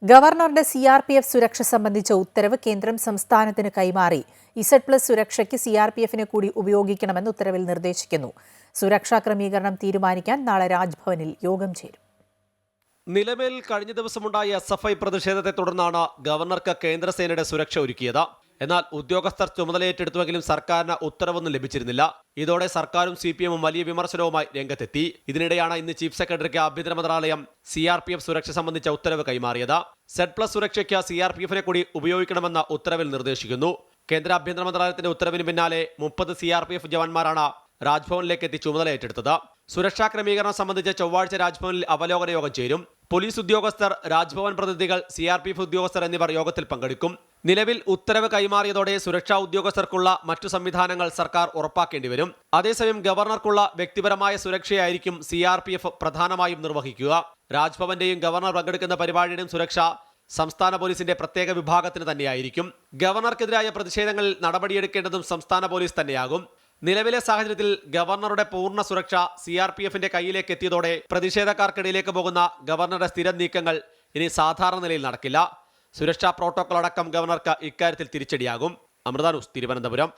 ഗവർണറുടെ CRPF സുരക്ഷ സംബന്ധിച്ച ഉത്തരവ് കേന്ദ്രം സംസ്ഥാനത്തിന് കൈമാറി. Z+ സുരക്ഷയ്ക്ക് CRPFനെ കൂടി ഉപയോഗിക്കണമെന്ന് ഉത്തരവിൽ നിർദ്ദേശിക്കുന്നു. സുരക്ഷാ ക്രമീകരണം തീരുമാനിക്കാൻ നാളെ രാജ്ഭവനിൽ യോഗം ചേരും. നിലമേൽ കഴിഞ്ഞ ദിവസമുണ്ടായ SFI പ്രതിഷേധത്തെ തുടർന്നാണ് ഗവർണർക്ക് കേന്ദ്രസേനയുടെ സുരക്ഷ ഒരുക്കിയത്. എന്നാൽ ഉദ്യോഗസ്ഥർ ചുമതലയേറ്റെടുത്തുവെങ്കിലും സർക്കാരിന് ഉത്തരവൊന്നും ലഭിച്ചിരുന്നില്ല. ഇതോടെ സർക്കാരും CPM വലിയ വിമർശനവുമായി രംഗത്തെത്തി. ഇതിനിടെയാണ് ഇന്ന് ചീഫ് സെക്രട്ടറിക്ക് ആഭ്യന്തര മന്ത്രാലയം CRPF സുരക്ഷ സംബന്ധിച്ച ഉത്തരവ് കൈമാറിയത്. Z+ സുരക്ഷയ്ക്ക് CRPFനെ കൂടി ഉപയോഗിക്കണമെന്ന ഉത്തരവിൽ നിർദ്ദേശിക്കുന്നു. കേന്ദ്ര ആഭ്യന്തര മന്ത്രാലയത്തിന്റെ ഉത്തരവിന് പിന്നാലെ 30 CRPF ജവാന്മാരാണ് രാജ്ഭവനിലേക്ക് എത്തി ചുമതല ഏറ്റെടുത്തത്. സുരക്ഷാ ക്രമീകരണം സംബന്ധിച്ച് ചൊവ്വാഴ്ച രാജ്ഭവനിൽ അവലോകന യോഗം ചേരും. പോലീസ് ഉദ്യോഗസ്ഥർ, രാജ്ഭവൻ പ്രതിനിധികൾ, CRPF ഉദ്യോഗസ്ഥർ എന്നിവർ യോഗത്തിൽ പങ്കെടുക്കും. നിലവിൽ ഉത്തരവ് കൈമാറിയതോടെ സുരക്ഷാ ഉദ്യോഗസ്ഥർക്കുള്ള മറ്റു സംവിധാനങ്ങൾ സർക്കാർ ഉറപ്പാക്കേണ്ടി വരും. അതേസമയം ഗവർണർക്കുള്ള വ്യക്തിപരമായ സുരക്ഷയായിരിക്കും CRPF പ്രധാനമായും നിർവഹിക്കുക. രാജ്ഭവന്റെയും ഗവർണർ പങ്കെടുക്കുന്ന പരിപാടിയുടെയും സുരക്ഷ സംസ്ഥാന പോലീസിന്റെ പ്രത്യേക വിഭാഗത്തിന് തന്നെയായിരിക്കും. ഗവർണർക്കെതിരായ പ്രതിഷേധങ്ങളിൽ നടപടിയെടുക്കേണ്ടതും സംസ്ഥാന പോലീസ് തന്നെയാകും. നിലവിലെ സാഹചര്യത്തിൽ ഗവർണറുടെ പൂർണ്ണ സുരക്ഷ CRPFന്റെ കയ്യിലേക്ക് എത്തിയതോടെ പ്രതിഷേധക്കാർക്കിടയിലേക്ക് പോകുന്ന ഗവർണറുടെ സ്ഥിരം നീക്കങ്ങൾ ഇനി സാധാരണ നിലയിൽ നടക്കില്ല. സുരക്ഷാ പ്രോട്ടോകോൾ അടക്കം ഗവർണർക്ക് ഇക്കാര്യത്തിൽ തിരിച്ചടിയാകും. അമൃത ന്യൂസ്, തിരുവനന്തപുരം.